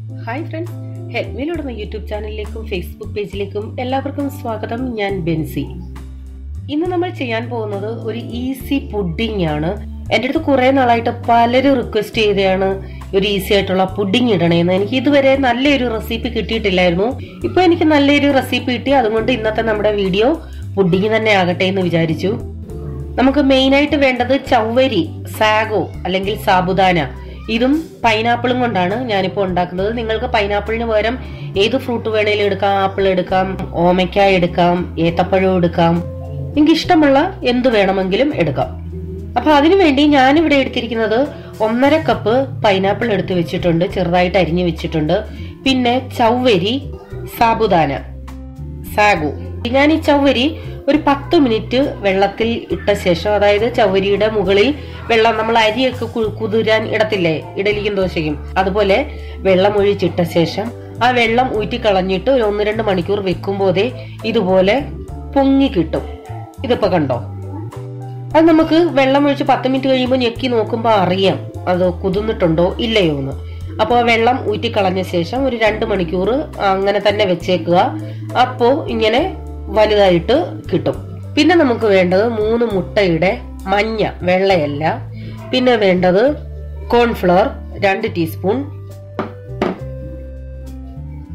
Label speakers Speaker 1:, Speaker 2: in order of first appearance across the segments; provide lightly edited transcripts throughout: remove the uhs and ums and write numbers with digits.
Speaker 1: Hi friends, ഹെൽമിലൂടെ YouTube ചാനലിലേക്കും Facebook പേജിലേക്കും എല്ലാവർക്കും സ്വാഗതം. ഞാൻ ബെൻസി. ഇന്ന് നമ്മൾ ചെയ്യാൻ പോകുന്നത് ഒരു ഈസി പുഡിംഗ് ആണ്. എൻ്റെ അടുത്ത് കുറെ നാളായിട്ട് പലരും റിക്വസ്റ്റ് ചെയ്തതാണ് ഒരു ഈസി ആയിട്ടുള്ള പുഡിംഗ് ഇടണേന്ന്. എനിക്ക് ഇതുവരെ നല്ലൊരു റെസിപ്പി കിട്ടിയിട്ടില്ലായിരുന്നു. ഇപ്പൊ എനിക്ക് നല്ലൊരു റെസിപ്പി കിട്ടി. അതുകൊണ്ട് ഇന്നത്തെ നമ്മുടെ വീഡിയോ പുഡിംഗ് തന്നെ ആകട്ടെ എന്ന് വിചാരിച്ചു. നമുക്ക് മെയിൻ ആയിട്ട് വേണ്ടത് ചവ്വരി, സാഗോ അല്ലെങ്കിൽ സാബുദാന. ഇതും പൈനാപ്പിളും കൊണ്ടാണ് ഞാനിപ്പോ ഉണ്ടാക്കുന്നത്. നിങ്ങൾക്ക് പൈനാപ്പിളിന് പകരം ഏത് ഫ്രൂട്ട് വേണേലും എടുക്കാം. ആപ്പിൾ എടുക്കാം, ഓമയ്ക്ക എടുക്കാം, ഏത്തപ്പഴം എടുക്കാം. നിങ്ങൾക്ക് ഇഷ്ടമുള്ള എന്ത് വേണമെങ്കിലും എടുക്കാം. അപ്പൊ അതിനുവേണ്ടി ഞാനിവിടെ എടുത്തിരിക്കുന്നത് 1.5 കപ്പ് പൈനാപ്പിൾ എടുത്ത് വെച്ചിട്ടുണ്ട്, ചെറുതായിട്ട് അരിഞ്ഞു വെച്ചിട്ടുണ്ട്. പിന്നെ ചവ്വരി, സാബുദാന, സാഗോ. ഞാൻ ഈ ചവ്വരി ഒരു 10 മിനിറ്റ് വെള്ളത്തിൽ ഇട്ട ശേഷം, അതായത് ചവ്വരിയുടെ മുകളിൽ വെള്ളം നമ്മൾ അരിയൊക്കെ കുതിരാൻ ഇടത്തില്ലേ ഇഡലിക്കും ദോശയ്ക്കും, അതുപോലെ വെള്ളം ഒഴിച്ചിട്ട ശേഷം ആ വെള്ളം ഊറ്റിക്കളഞ്ഞിട്ട് ഒരു 1-2 മണിക്കൂർ വെക്കുമ്പോഴേ ഇതുപോലെ പൊങ്ങി കിട്ടും. ഇതിപ്പോ കണ്ടോ? അത് നമുക്ക് വെള്ളം ഒഴിച്ച് 10 മിനിറ്റ് കഴിയുമ്പോൾ ഞെക്കി നോക്കുമ്പോൾ അറിയാം അത് കുതിർന്നിട്ടുണ്ടോ ഇല്ലയോ എന്ന്. അപ്പോൾ വെള്ളം ഊറ്റിക്കളഞ്ഞ ശേഷം ഒരു 2 മണിക്കൂർ അങ്ങനെ തന്നെ വെച്ചേക്കുക. അപ്പോ ഇങ്ങനെ വലുതായിട്ട് കിട്ടും. പിന്നെ നമുക്ക് വേണ്ടത് 3 മുട്ടയുടെ മഞ്ഞ, വെള്ളയല്ല. പിന്നെ വേണ്ടത് കോൺഫ്ലവർ 2 ടീസ്പൂൺ.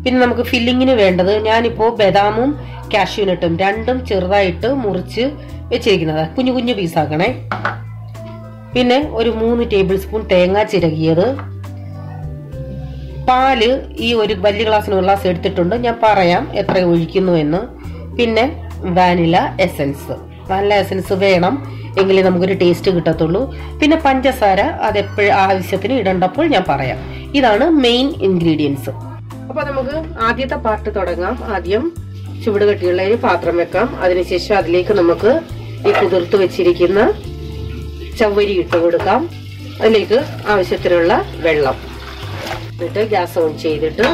Speaker 1: പിന്നെ നമുക്ക് ഫില്ലിങ്ങിന് വേണ്ടത്, ഞാനിപ്പോ ബദാമും കാഷ്യൂനട്ടും രണ്ടും ചെറുതായിട്ട് മുറിച്ച് വെച്ചിരിക്കുന്നത്, കുഞ്ഞു കുഞ്ഞു പീസാക്കണേ. പിന്നെ ഒരു 3 ടേബിൾ സ്പൂൺ തേങ്ങ ചിരകിയത്. പാല് ഈ ഒരു വലിയ ഗ്ലാസ്സിന് 1 ഗ്ലാസ് എടുത്തിട്ടുണ്ട്. ഞാൻ പറയാം എത്ര ഒഴിക്കുന്നു എന്ന്. പിന്നെ വാനില എസൻസ്, വാനില എസൻസ് വേണം, എങ്കിലേ നമുക്കൊരു ടേസ്റ്റ് കിട്ടത്തുള്ളൂ. പിന്നെ പഞ്ചസാര അതെപ്പോഴും ആവശ്യത്തിന് ഇടേണ്ടപ്പോൾ ഞാൻ പറയാം. ഇതാണ് മെയിൻ ഇൻഗ്രീഡിയൻസ്. അപ്പൊ നമുക്ക് ആദ്യത്തെ പാർട്ട് തുടങ്ങാം. ആദ്യം ചുവടുകട്ടിയുള്ള ഒരു പാത്രം വെക്കാം. അതിനുശേഷം അതിലേക്ക് നമുക്ക് ഈ കുതിർത്ത് വെച്ചിരിക്കുന്ന ചവ്വരി ഇട്ട് കൊടുക്കാം. അതിലേക്ക് ആവശ്യത്തിനുള്ള വെള്ളം എന്നിട്ട് ഗ്യാസ് ഓൺ ചെയ്തിട്ട്,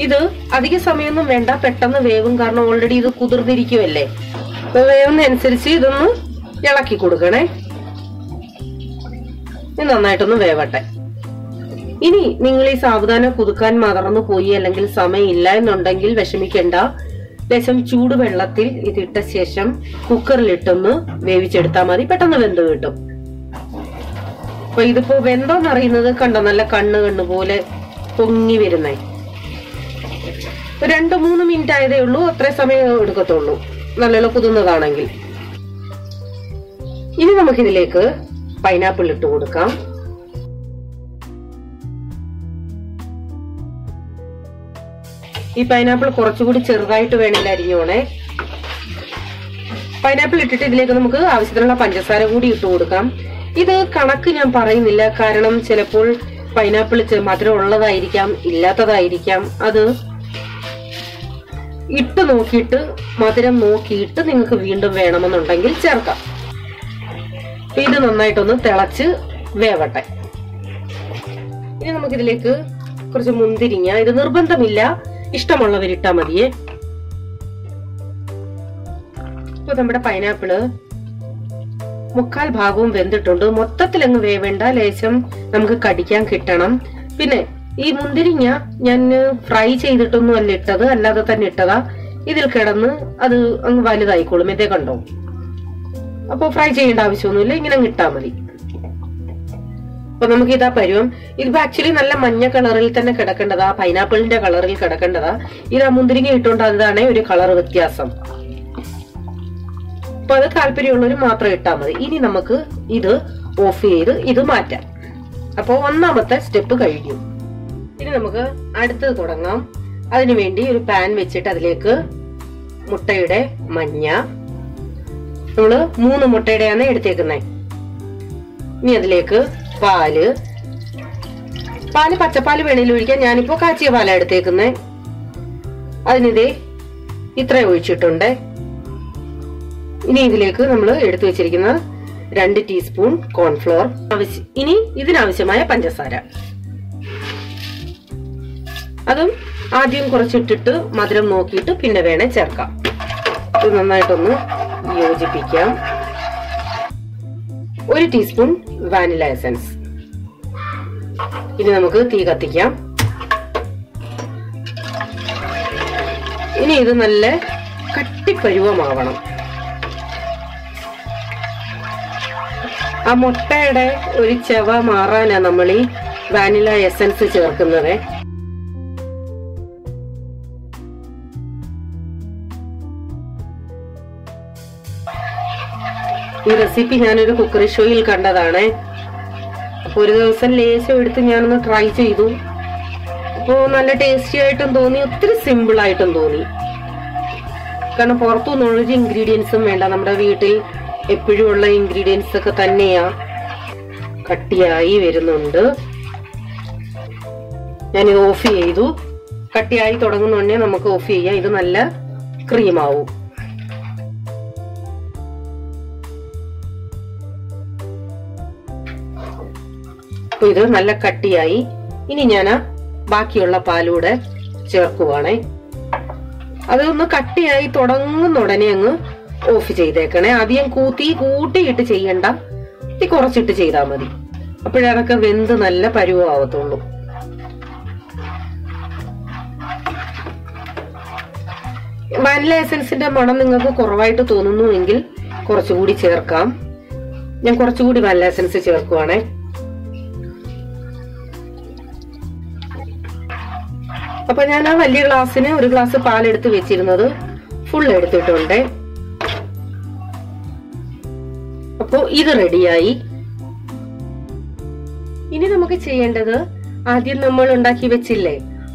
Speaker 1: ഇത് അധിക സമയമൊന്നും വേണ്ട, പെട്ടെന്ന് വേവും. കാരണം ഓൾറെഡി ഇത് കുതിർന്നിരിക്കുമല്ലേ. അപ്പൊ വേവുന്നതനുസരിച്ച് ഇതൊന്ന് ഇളക്കി കൊടുക്കണേ. ഇത് നന്നായിട്ടൊന്ന് വേവട്ടെ. ഇനി നിങ്ങൾ ഈ സാബുദാന കുതുക്കാൻ മറന്നു പോയി അല്ലെങ്കിൽ സമയമില്ല എന്നുണ്ടെങ്കിൽ വിഷമിക്കണ്ട. ലേശം ചൂടുവെള്ളത്തിൽ ഇതിട്ട ശേഷം കുക്കറിലിട്ടൊന്ന് വേവിച്ചെടുത്താൽ മതി. പെട്ടെന്ന് വെന്ത് കിട്ടും. അപ്പൊ ഇതിപ്പോ വെന്തോന്നറിയുന്നത് കണ്ടോ, നല്ല കണ്ണ് പോലെ പൊങ്ങി വരുന്നേ. 2-3 മിനിറ്റ് ആയതേ ഉള്ളൂ, അത്രേ സമയം എടുക്കത്തുള്ളൂ നല്ലോണം കുതിർന്നതാണെങ്കിൽ. ഇനി നമുക്കിതിലേക്ക് പൈനാപ്പിൾ ഇട്ട് കൊടുക്കാം. ഈ പൈനാപ്പിൾ കുറച്ചുകൂടി ചെറുതായിട്ട് വേണമെങ്കിൽ അരിഞ്ഞോണേ. പൈനാപ്പിൾ ഇട്ടിട്ട് ഇതിലേക്ക് നമുക്ക് ആവശ്യത്തിനുള്ള പഞ്ചസാര കൂടി ഇട്ട് കൊടുക്കാം. ഇത് കണക്ക് ഞാൻ പറയുന്നില്ല, കാരണം ചിലപ്പോൾ പൈനാപ്പിൾ മധുരം ഉള്ളതായിരിക്കാം, ഇല്ലാത്തതായിരിക്കാം. അത് ഇട്ട് നോക്കിയിട്ട്, മധുരം നോക്കിയിട്ട് നിങ്ങൾക്ക് വീണ്ടും വേണമെന്നുണ്ടെങ്കിൽ ചേർക്കാം. ഇത് നന്നായിട്ടൊന്ന് തിളച്ച് വേവട്ടെ. ഇനി നമുക്കിതിലേക്ക് കുറച്ച് മുന്തിരിങ്ങ, ഇത് നിർബന്ധമില്ല, ഇഷ്ടമുള്ളവരിട്ടാ മതിയേ. ഇപ്പൊ നമ്മുടെ പൈനാപ്പിള് 3/4 ഭാഗവും വെന്തിട്ടുണ്ട്. മൊത്തത്തിൽ അങ്ങ് വേവേണ്ട, ലേശം നമുക്ക് കടിക്കാൻ കിട്ടണം. പിന്നെ ഈ മുന്തിരിങ്ങ ഞാൻ ഫ്രൈ ചെയ്തിട്ടൊന്നും അല്ല ഇട്ടത്, അല്ലാതെ തന്നെ ഇട്ടതാ. ഇതിൽ കിടന്ന് അത് അങ്ങ് വലുതായിക്കോളും. ഇതേ കണ്ടോ? അപ്പൊ ഫ്രൈ ചെയ്യേണ്ട ആവശ്യമൊന്നുമില്ല, ഇങ്ങനെ ഇട്ടാ മതി. അപ്പൊ നമുക്ക് ഇതാ പരുവം. ഇത് ആക്ച്വലി നല്ല മഞ്ഞ കളറിൽ തന്നെ കിടക്കേണ്ടതാ, പൈനാപ്പിളിന്റെ കളറിൽ കിടക്കേണ്ടതാ. ഇത് ആ മുന്തിരിങ്ങ ഇട്ടുകൊണ്ട് അതാണ് ഒരു കളർ വ്യത്യാസം. അപ്പൊ അത് താല്പര്യമുള്ളവർ മാത്രം ഇട്ടാ മതി. ഇനി നമുക്ക് ഇത് ഓഫ് ചെയ്ത് ഇത് മാറ്റാം. അപ്പൊ 1ാമത്തെ സ്റ്റെപ്പ് കഴിഞ്ഞു. ഇനി നമുക്ക് അടുത്തത് തുടങ്ങാം. അതിനുവേണ്ടി ഒരു പാൻ വെച്ചിട്ട് അതിലേക്ക് മുട്ടയുടെ മഞ്ഞ, നമ്മള് 3 മുട്ടയുടെയാണ് എടുത്തേക്കുന്നത്. ഇനി അതിലേക്ക് പാല് പച്ചപ്പാല് വേണേലും ഒഴിക്കാൻ, ഞാനിപ്പോ കാച്ചിയ പാലാണ് എടുത്തേക്കുന്നത്. അതിനിതേ ഇത്ര ഒഴിച്ചിട്ടുണ്ട്. ഇനി ഇതിലേക്ക് നമ്മൾ എടുത്തു വെച്ചിരിക്കുന്ന 2 ടീസ്പൂൺ കോൺഫ്ലോർ, ഇനി ഇതിനാവശ്യമായ പഞ്ചസാര, അതും ആദ്യം കുറച്ചിട്ടിട്ട് മധുരം നോക്കിയിട്ട് പിന്നെ വേണേ ചേർക്കാം. ഇത് നന്നായിട്ടൊന്ന് യോജിപ്പിക്കാം. 1 ടീസ്പൂൺ വാനില എസൻസ്. ഇനി നമുക്ക് തീ കത്തിക്കാം. ഇനി ഇത് നല്ല കട്ടിപ്പരുവമാവണം. ആ മുട്ടയുടെ ഒരു ചെവ മാറാനാ നമ്മൾ ഈ വാനില എസൻസ് ചേർക്കുന്നത്. ഈ റെസിപ്പി ഞാനൊരു കുക്കറി ഷോയിൽ കണ്ടതാണ്. അപ്പൊ ഒരു ദിവസം ലേശം എടുത്ത് ഞാനൊന്ന് ട്രൈ ചെയ്തു. അപ്പോ നല്ല ടേസ്റ്റി ആയിട്ടും തോന്നി, ഒത്തിരി സിമ്പിൾ ആയിട്ടും തോന്നി. കാരണം പുറത്തുനിന്ന് ഒരു ഇൻഗ്രീഡിയൻസും വേണ്ട, നമ്മുടെ വീട്ടിൽ എപ്പോഴും ഉള്ള ഇൻഗ്രീഡിയൻസ് ഒക്കെ തന്നെയാ. കട്ടിയായി വരുന്നുണ്ട്. ഞാനിത് ഓഫ് ചെയ്തു. കട്ടിയായി തുടങ്ങുന്നുണ്ടേ നമുക്ക് ഓഫ് ചെയ്യാം. ഇത് നല്ല ക്രീമാവും. അപ്പൊ ഇത് നല്ല കട്ടിയായി. ഇനി ഞാൻ ബാക്കിയുള്ള പാലൂടെ ചേർക്കുവാണേ. അതൊന്ന് കട്ടിയായി തുടങ്ങുന്ന ഉടനെ അങ്ങ് ഓഫ് ചെയ്തേക്കണേ. ആദ്യം കൂട്ടിയിട്ട് ചെയ്യണ്ട, കുറച്ചിട്ട് ചെയ്താൽ മതി. അപ്പോഴതൊക്കെ വെന്ത് നല്ല പരുവാവത്തുള്ളൂ. വാനില എസൻസിന്റെ മണം നിങ്ങൾക്ക് കുറവായിട്ട് തോന്നുന്നുവെങ്കിൽ കുറച്ചുകൂടി ചേർക്കാം. ഞാൻ കുറച്ചുകൂടി വാനില എസൻസ് ചേർക്കുവാണേ. അപ്പൊ ഞാൻ ആ വലിയ ഗ്ലാസ്സിന് ഒരു ഗ്ലാസ് പാലെടുത്ത് വെച്ചിരുന്നത് ഫുൾ എടുത്തിട്ടുണ്ട്. അപ്പോ ഇത് റെഡിയായി. ഇനി നമുക്ക് ചെയ്യേണ്ടത്, ആദ്യം നമ്മൾ ഉണ്ടാക്കി വെച്ചില്ലേ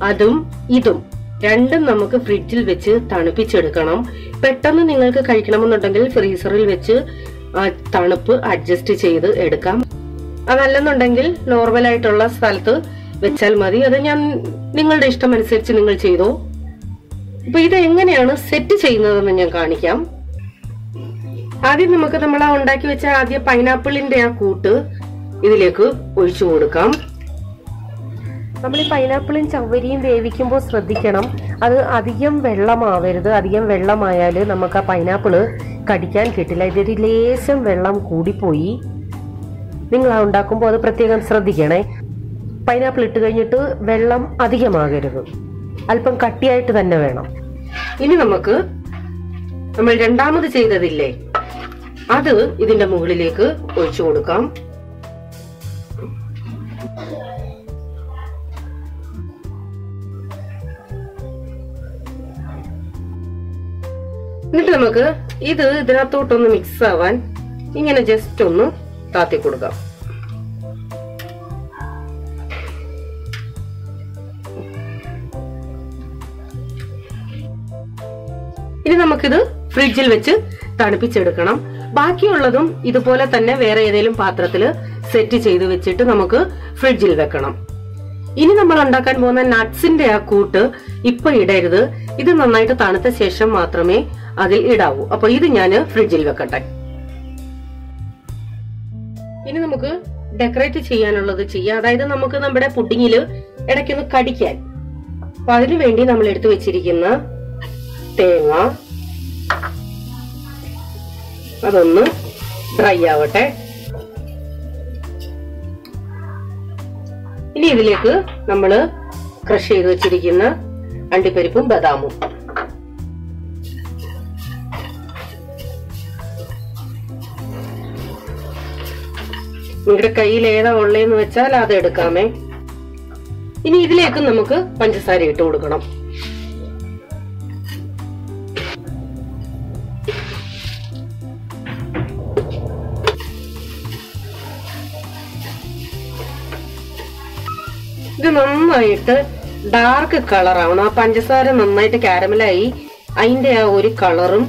Speaker 1: അതും ഇതും രണ്ടും നമുക്ക് ഫ്രിഡ്ജിൽ വെച്ച് തണുപ്പിച്ചെടുക്കണം. പെട്ടെന്ന് നിങ്ങൾക്ക് കഴിക്കണമെന്നുണ്ടെങ്കിൽ ഫ്രീസറിൽ വെച്ച് തണുപ്പ് അഡ്ജസ്റ്റ് ചെയ്ത് എടുക്കാം. അതല്ലെന്നുണ്ടെങ്കിൽ നോർമൽ ആയിട്ടുള്ള സ്ഥലത്ത് വെച്ചാൽ മതി. അത് നിങ്ങളുടെ ഇഷ്ടം അനുസരിച്ച് നിങ്ങൾ ചെയ്തോ. അപ്പൊ ഇത് എങ്ങനെയാണ് സെറ്റ് ചെയ്യുന്നതെന്ന് ഞാൻ കാണിക്കാം. ആദ്യം നമുക്ക് നമ്മൾ ആ ഉണ്ടാക്കി വെച്ച ആദ്യം പൈനാപ്പിളിന്റെ ആ കൂട്ട് ഇതിലേക്ക് ഒഴിച്ചു കൊടുക്കാം. നമ്മൾ ഈ പൈനാപ്പിളും ചവ്വരിയും വേവിക്കുമ്പോൾ ശ്രദ്ധിക്കണം, അത് അധികം വെള്ളമാവരുത്. അധികം വെള്ളമായാൽ നമുക്ക് ആ പൈനാപ്പിള് കടിക്കാൻ കിട്ടില്ല. ഇതൊരു ലേശം വെള്ളം കൂടിപ്പോയി. നിങ്ങൾ ആ ഉണ്ടാക്കുമ്പോൾ അത് പ്രത്യേകം ശ്രദ്ധിക്കണേ. പൈനാപ്പിൾ ഇട്ട് കഴിഞ്ഞിട്ട് വെള്ളം അധികമാകരുത്, അല്പം കട്ടിയായിട്ട് തന്നെ വേണം. ഇനി നമുക്ക് നമ്മൾ രണ്ടാമത് ചെയ്തതില്ലേ അത് ഇതിന്റെ മുകളിലേക്ക് ഒഴിച്ചു കൊടുക്കാം. എന്നിട്ട് നമുക്ക് ഇതിനകത്തോട്ടൊന്ന് മിക്സ് ആവാൻ ഇങ്ങനെ ജസ്റ്റ് ഒന്ന് താത്തി കൊടുക്കാം. ഇനി നമുക്കിത് ഫ്രിഡ്ജിൽ വെച്ച് തണുപ്പിച്ചെടുക്കണം. ബാക്കിയുള്ളതും ഇതുപോലെ തന്നെ വേറെ ഏതെങ്കിലും പാത്രത്തില് സെറ്റ് ചെയ്ത് വെച്ചിട്ട് നമുക്ക് ഫ്രിഡ്ജിൽ വെക്കണം. ഇനി നമ്മൾ ഉണ്ടാക്കാൻ പോകുന്ന നട്ട്സിന്റെ ആ കൂട്ട് ഇപ്പൊ ഇടരുത്. ഇത് നന്നായിട്ട് തണുത്ത ശേഷം മാത്രമേ അതിൽ ഇടാവൂ. അപ്പൊ ഇത് ഞാൻ ഫ്രിഡ്ജിൽ വെക്കട്ടെ. ഇനി നമുക്ക് ഡെക്കറേറ്റ് ചെയ്യാനുള്ളത് ചെയ്യാം. അതായത് നമുക്ക് നമ്മുടെ പുഡിങ്ങില് ഇടയ്ക്കൊന്ന് കടിക്കാൻ. അപ്പൊ അതിനു വേണ്ടി നമ്മൾ എടുത്തു വെച്ചിരിക്കുന്ന തേങ്ങ അതൊന്ന് ഡ്രൈ ആവട്ടെ. ഇനി ഇതിലേക്ക് നമ്മള് ക്രഷ് ചെയ്ത് വെച്ചിരിക്കുന്ന അണ്ടിപ്പരിപ്പും ബദാമും നിങ്ങളുടെ കയ്യിൽ ഏതാ ഉള്ളതെന്ന് വെച്ചാൽ അത് എടുക്കാമേ. ഇനി ഇതിലേക്ക് നമുക്ക് പഞ്ചസാര ഇട്ട് കൊടുക്കണം. ഇത് നന്നായിട്ട് ഡാർക്ക് കളർ ആവണം. ആ പഞ്ചസാര നന്നായിട്ട് കാരമലായി അതിന്റെ ആ ഒരു കളറും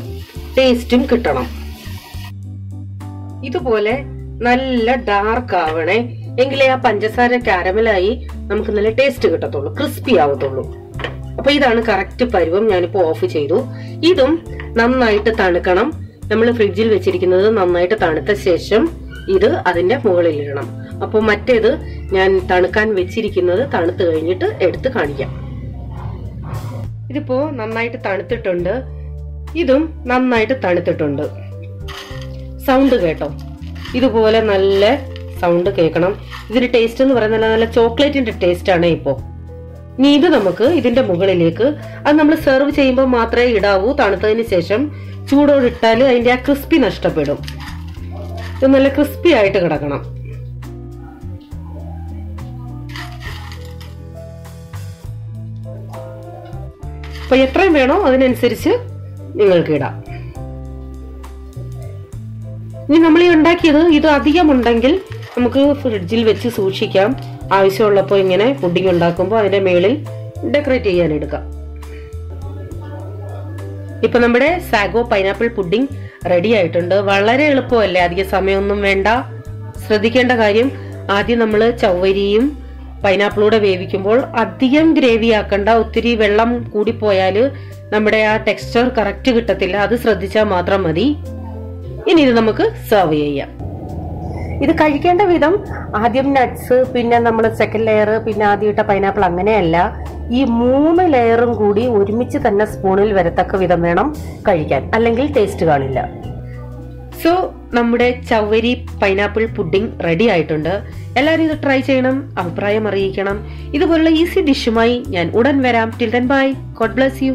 Speaker 1: ടേസ്റ്റും കിട്ടണം. ഇതുപോലെ നല്ല ഡാർക്ക് ആവണേ, എങ്കിലേ ആ പഞ്ചസാര കാരമലായി നമുക്ക് നല്ല ടേസ്റ്റ് കിട്ടത്തുള്ളൂ, ക്രിസ്പി ആവത്തുള്ളൂ. അപ്പൊ ഇതാണ് കറക്റ്റ് പരുവം. ഞാനിപ്പോ ഓഫ് ചെയ്തു. ഇതും നന്നായിട്ട് തണുക്കണം. നമ്മൾ ഫ്രിഡ്ജിൽ വെച്ചിരിക്കുന്നത് നന്നായിട്ട് തണുത്ത ശേഷം ഇത് അതിന്റെ മുകളിൽ ഇടണം. അപ്പൊ മറ്റേത് ഞാൻ തണുക്കാൻ വെച്ചിരിക്കുന്നത് തണുത്ത് കഴിഞ്ഞിട്ട് എടുത്ത് കാണിക്കാം. ഇതിപ്പോ നന്നായിട്ട് തണുത്തിട്ടുണ്ട്. ഇതും നന്നായിട്ട് തണുത്തിട്ടുണ്ട്. സൗണ്ട് കേട്ടോ, ഇതുപോലെ നല്ല സൗണ്ട് കേൾക്കണം. ഇതിന്റെ ടേസ്റ്റ് എന്ന് പറയുന്നത് നല്ല ചോക്ലേറ്റിന്റെ ടേസ്റ്റ് ആണ്. ഇപ്പോ ഇനി ഇത് നമുക്ക് ഇതിന്റെ മുകളിലേക്ക്, അത് നമ്മൾ സെർവ് ചെയ്യുമ്പോൾ മാത്രമേ ഇടാവൂ. തണുത്തതിന് ശേഷം ചൂടോടിട്ടാൽ അതിന്റെ ആ ക്രിസ്പി നഷ്ടപ്പെടും. ഇത് നല്ല ക്രിസ്പി ആയിട്ട് കിടക്കണം. അപ്പൊ എത്രയും വേണോ അതിനനുസരിച്ച് നിങ്ങൾക്ക് ഇടാം. ഇനി നമ്മൾ ഈ ഉണ്ടാക്കിയത് ഇത് അധികമുണ്ടെങ്കിൽ നമുക്ക് ഫ്രിഡ്ജിൽ വെച്ച് സൂക്ഷിക്കാം. ആവശ്യമുള്ളപ്പോൾ ഇങ്ങനെ പുഡിംഗ് ഉണ്ടാക്കുമ്പോൾ അതിന്റെ മേളിൽ ഡെക്കറേറ്റ് ചെയ്യാൻ എടുക്കാം. ഇപ്പൊ നമ്മുടെ സാഗോ പൈനാപ്പിൾ പുഡിംഗ് റെഡി ആയിട്ടുണ്ട്. വളരെ എളുപ്പമല്ലേ, അധിക സമയമൊന്നും വേണ്ട. ശ്രദ്ധിക്കേണ്ട കാര്യം, ആദ്യം നമ്മൾ ചവ്വരിയും പൈനാപ്പിളൂടെ വേവിക്കുമ്പോൾ അധികം ഗ്രേവി ആക്കണ്ട. ഒത്തിരി വെള്ളം കൂടിപ്പോയാൽ നമ്മുടെ ആ ടെക്സ്ചർ കറക്റ്റ് കിട്ടത്തില്ല. അത് ശ്രദ്ധിച്ചാൽ മാത്രം മതി. ഇനി ഇത് നമുക്ക് സെർവ് ചെയ്യാം. ഇത് കഴിക്കേണ്ട വിധം ആദ്യം നട്ട്സ്, പിന്നെ നമ്മൾ സെക്കൻഡ് ലെയർ, പിന്നെ ആദ്യം ഇട്ട പൈനാപ്പിൾ, അങ്ങനെയല്ല. ഈ 3 ലെയറും കൂടി ഒരുമിച്ച് തന്നെ സ്പൂണിൽ വരത്തക്ക വിധം വേണം കഴിക്കാൻ, അല്ലെങ്കിൽ ടേസ്റ്റ് കാണില്ല. സോ നമ്മുടെ ചവ്വരി പൈനാപ്പിൾ പുഡിംഗ് റെഡി ആയിട്ടുണ്ട്. എല്ലാവരും ഇത് ട്രൈ ചെയ്യണം, അഭിപ്രായം അറിയിക്കണം. ഇതുപോലുള്ള ഈസി ഡിഷുമായി ഞാൻ ഉടൻ വരാം. Till then bye, God bless you.